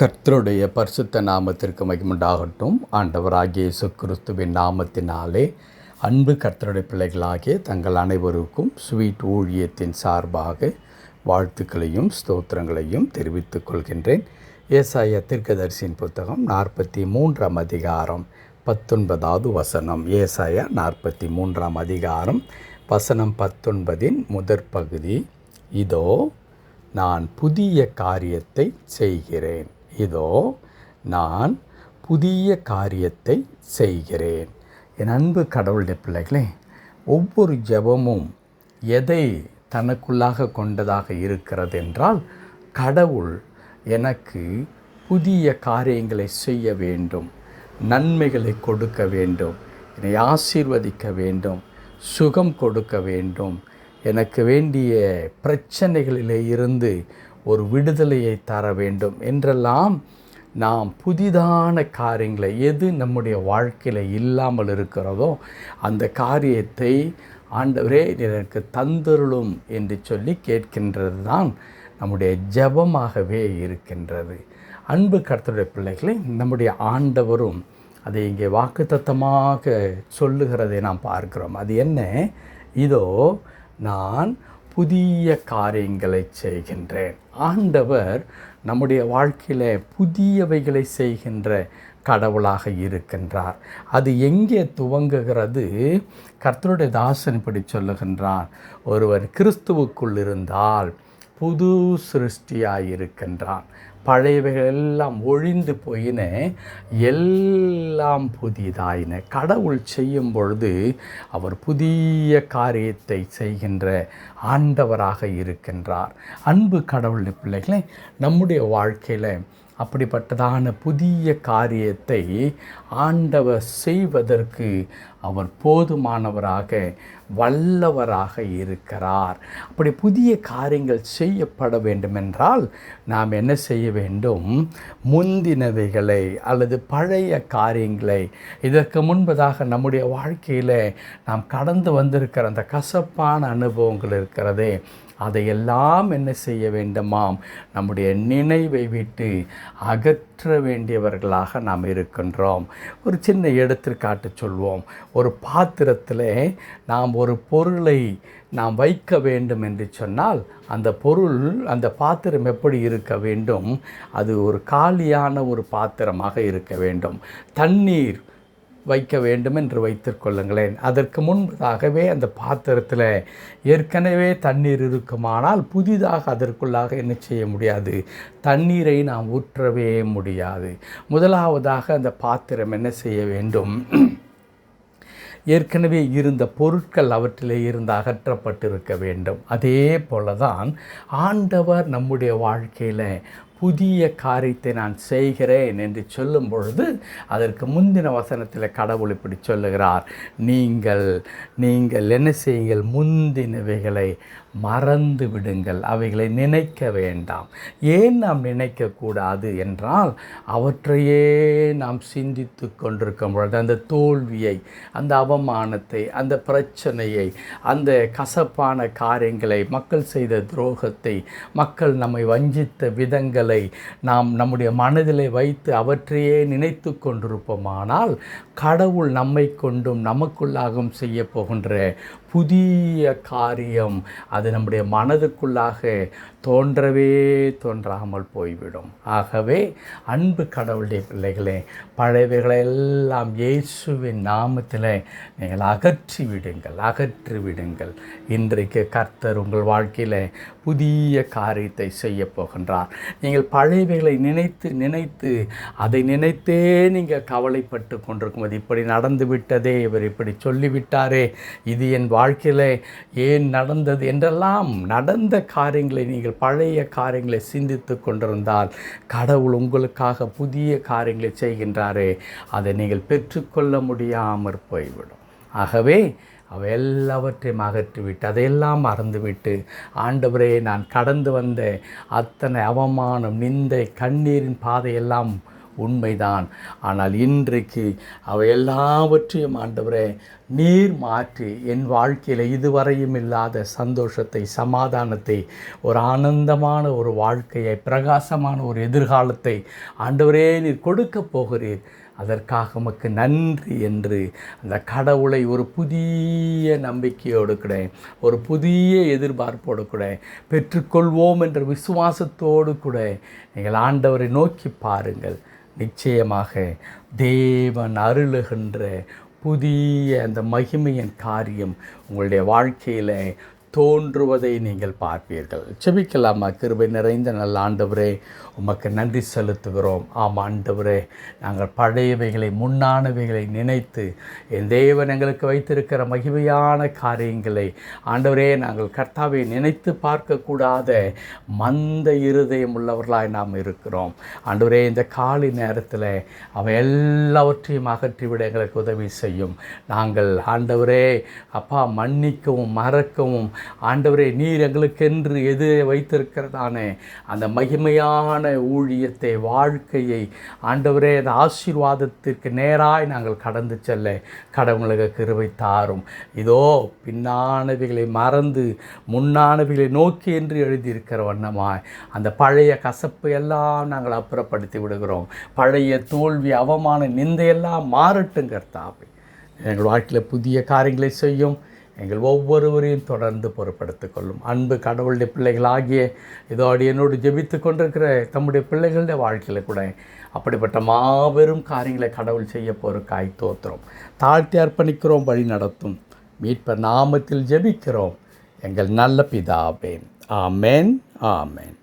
கர்த்தருடைய பரிசுத்த நாமத்திற்கு மகிமையுண்டாகட்டும். ஆண்டவராகிய இயேசு கிறிஸ்துவின் நாமத்தினாலே அன்பு கர்த்தருடைய பிள்ளைகளாகிய தங்கள் அனைவருக்கும் ஸ்வீட் ஊழியத்தின் சார்பாக வாழ்த்துக்களையும் ஸ்தோத்திரங்களையும் தெரிவித்துக் கொள்கின்றேன். ஏசாயா தீர்க்கதரிசியின் புத்தகம் 43 அதிகாரம் 19வது வசனம். ஏசாயா 43 அதிகாரம் வசனம் 19 முதற் பகுதி. இதோ நான் புதிய காரியத்தை செய்கிறேன். இதோ நான் புதிய காரியத்தை செய்கிறேன். என் அன்பு கடவுளுடைய பிள்ளைகளே, ஒவ்வொரு ஜெபமும் எதை தனக்குள்ளாக கொண்டதாக இருக்கிறது என்றால், கடவுள் எனக்கு புதிய காரியங்களை செய்ய வேண்டும், நன்மைகளை கொடுக்க வேண்டும், என்னை ஆசீர்வதிக்க வேண்டும், சுகம் கொடுக்க வேண்டும், எனக்கு வேண்டிய பிரச்சனைகளிலே இருந்து ஒரு விடுதலையை தர வேண்டும் என்றெல்லாம் நாம் புதிதான காரியங்களை எது நம்முடைய வாழ்க்கையில் இல்லாமல் இருக்கிறதோ அந்த காரியத்தை ஆண்டவரே எனக்கு தந்தருளும் என்று சொல்லி கேட்கின்றது தான் நம்முடைய ஜெபமாகவே இருக்கின்றது. அன்பு கர்த்தருடைய பிள்ளைகளை, நம்முடைய ஆண்டவரும் அதை இங்கே வாக்குத்தத்தமாக சொல்லுகிறதை நாம் பார்க்கிறோம். அது என்ன? இதோ நான் புதிய காரியங்களை செய்கின்றேன். ஆண்டவர் நம்முடைய வாழ்க்கையில் புதியவைகளை செய்கின்ற கடவுளாக இருக்கின்றார். அது எங்கே துவங்குகிறது? கர்த்தருடைய தாசன் இப்படி சொல்லுகின்றார், ஒருவர் கிறிஸ்துவுக்குள் இருந்தால் புது சிருஷ்டியாயிருக்கின்றான், பழையவைகள் எல்லாம் ஒழிந்து போயின, எல்லாம் புதிதாயின. கடவுள் செய்யும் பொழுது அவர் புதிய காரியத்தை செய்கின்ற ஆண்டவராக இருக்கின்றார். அன்பு கடவுளுடைய பிள்ளைகளை, நம்முடைய வாழ்க்கையில் அப்படிப்பட்டதான புதிய காரியத்தை ஆண்டவர் செய்வதற்கு அவர் போதுமானவராக வல்லவராக இருக்கிறார். அப்படி புதிய காரியங்கள் செய்யப்பட வேண்டுமென்றால் நாம் என்ன செய்ய வேண்டும்? முந்தினவைகளை அல்லது பழைய காரியங்களை, இதற்கு முன்பதாக நம்முடைய வாழ்க்கையில் நாம் கடந்து வந்திருக்கிற அந்த கசப்பான அனுபவங்கள் இருக்கிறதே, அதையெல்லாம் என்ன செய்ய வேண்டுமாம்? நம்முடைய நினைவை விட்டு அகற்ற வேண்டியவர்களாக நாம் இருக்கின்றோம். ஒரு சின்ன எடுத்துக்காட்டு சொல்வோம். ஒரு பாத்திரத்தில் நாம் ஒரு பொருளை நாம் வைக்க வேண்டும் என்று சொன்னால் அந்த பொருள், அந்த பாத்திரம் எப்படி இருக்க வேண்டும்? அது ஒரு காலியான ஒரு பாத்திரமாக இருக்க வேண்டும். தண்ணீர் வைக்க வேண்டும் என்று வைத்துக்கொள்ளுங்களேன். அதற்கு முன்பதாகவே அந்த பாத்திரத்தில் ஏற்கனவே தண்ணீர் இருக்குமானால் புதிதாக அதற்குள்ளாக என்ன செய்ய முடியாது? தண்ணீரை நாம் ஊற்றவே முடியாது. முதலாவதாக அந்த பாத்திரம் என்ன செய்ய வேண்டும்? ஏற்கனவே இருந்த பொருட்கள் அவற்றிலே இருந்து அகற்றப்பட்டிருக்க வேண்டும். அதே போல தான் ஆண்டவர் நம்முடைய வாழ்க்கையில் புதிய காரியத்தை நான் செய்கிறேன் என்று சொல்லும் பொழுது அதற்கு முந்தின வசனத்தில் கடவுள் இப்படி சொல்லுகிறார், நீங்கள் என்ன செய்யுங்கள்? முந்தினவைகளை மறந்து விடுங்கள், அவைகளை நினைக்க வேண்டாம். ஏன் நாம் நினைக்கக்கூடாது என்றால், அவற்றையே நாம் சிந்தித்து கொண்டிருக்கும் பொழுது அந்த தோல்வியை, அந்த அவமானத்தை, அந்த பிரச்சனையை, அந்த கசப்பான காரியங்களை, மக்கள் செய்த துரோகத்தை, மக்கள் நம்மை வஞ்சித்த விதங்களை நாம் நம்முடைய மனதிலே வைத்து அவற்றையே நினைத்து கொண்டிருப்போமானால் கடவுள் நம்மை கொண்டும் நமக்குள்ளாகவும் செய்ய போகின்ற புதிய காரியம் அது நம்முடைய மனதுக்குள்ளாக தோன்றாமல் போய்விடும். ஆகவே அன்பு கடவுளுடைய பிள்ளைகளே, பழையவைகளெல்லாம் இயேசுவின் நாமத்தில் நீங்கள் அகற்றி விடுங்கள். இன்றைக்கு கர்த்தர் உங்கள் வாழ்க்கையில் புதிய காரியத்தை செய்ய போகின்றார். நீங்கள் பழையவைகளை நினைத்து அதை நினைத்தே நீங்கள் கவலைப்பட்டு கொண்டிருக்கும்போது, இப்படி நடந்து விட்டதே, இவர் இப்படி சொல்லிவிட்டாரே, இது என் வாழ்க்கையில் ஏன் நடந்தது என்றெல்லாம் நடந்த காரியங்களை, நீங்கள் பழைய காரியங்களை சிந்தித்து கொண்டிருந்தால் கடவுள் உங்களுக்காக புதிய காரியங்களை செய்கின்றாரே, அதை நீங்கள் பெற்றுக்கொள்ள முடியாமற் போய்விடும். ஆகவே அவை எல்லாவற்றையும் அகற்றிவிட்டு அதையெல்லாம் மறந்துவிட்டு, ஆண்டவரே, நான் கடந்து வந்த அத்தனை அவமானம், நிந்தை, கண்ணீரின் பாதையெல்லாம் உண்மைதான். ஆனால் இன்றைக்கு அவை எல்லாவற்றையும் ஆண்டவரே நீர் மாற்றி என் வாழ்க்கையில் இதுவரையும் இல்லாத சந்தோஷத்தை, சமாதானத்தை, ஒரு ஆனந்தமான ஒரு வாழ்க்கையை, பிரகாசமான ஒரு எதிர்காலத்தை ஆண்டவரே நீர் கொடுக்க போகிறீர். அதற்காக உமக்கு நன்றி என்று அந்த கடவுளை ஒரு புதிய நம்பிக்கையோடு கூட, ஒரு புதிய எதிர்பார்ப்போடு கூட பெற்றுக்கொள்வோம் என்ற விசுவாசத்தோடு கூட நீங்கள் ஆண்டவரை நோக்கி பாருங்கள். நிச்சயமாக தேவன் அருளுகின்ற புதிய அந்த மகிமையின் காரியம் உங்களுடைய வாழ்க்கையில் தோன்றுவதை நீங்கள் பார்ப்பீர்கள். செபிக்கலாமா? கிருபை நிறைந்த நல்ல ஆண்டவரே, உமக்கு நன்றி செலுத்துகிறோம். ஆமாம் ஆண்டவரே, நாங்கள் பழையவைகளை, முன்னானவைகளை நினைத்து என் தேவன் எங்களுக்கு வைத்திருக்கிற மகிமையான காரியங்களை ஆண்டவரே நாங்கள் கர்த்தாவை நினைத்து பார்க்கக்கூடாத மந்த இருதயம் உள்ளவர்களாய் நாம் இருக்கிறோம். ஆண்டவரே, இந்த காலை நேரத்தில் அவை எல்லாவற்றையும் அகற்றிவிட எங்களுக்கு உதவி செய்யும். நாங்கள் ஆண்டவரே அப்பா மன்னிக்கவும் மறக்கவும் ஆண்டவரே நீர் எங்களுக்கென்று எது வைத்திருக்கிறதான அந்த மகிமையான ஊழியத்தை, வாழ்க்கையை ஆண்டவரே அந்த ஆசீர்வாதத்திற்கு நேராய் நாங்கள் கடந்து செல்ல கடவுளுக்கு கிருபை தாரும். இதோ பின்னானவைகளை மறந்து முன்னானவைகளை நோக்கி என்று எழுதியிருக்கிற வண்ணமாய் அந்த பழைய கசப்பு எல்லாம் நாங்கள் அப்புறப்படுத்தி விடுகிறோம். பழைய தோல்வி, அவமான, நிந்தையெல்லாம் மாறட்டும் கர்த்தாவே. எங்கள் வாழ்க்கையில் புதிய காரியங்களை செய்யும். எங்கள் ஒவ்வொருவரையும் தொடர்ந்து பொறுப்படுத்திக் கொள்ளும். அன்பு கடவுளுடைய பிள்ளைகளாகிய இதோடு என்னோடு ஜெபித்து கொண்டிருக்கிற தம்முடைய பிள்ளைகளுடைய வாழ்க்கையில் கூட அப்படிப்பட்ட மாபெரும் காரியங்களை கடவுள் செய்ய போருக்காய் தோத்துறோம். தாழ்த்தி அர்ப்பணிக்கிறோம். வழி நடத்தும் மீட்பர் நாமத்தில் ஜெபிக்கிறோம் எங்கள் நல்ல பிதாவே. ஆமென், ஆமென்.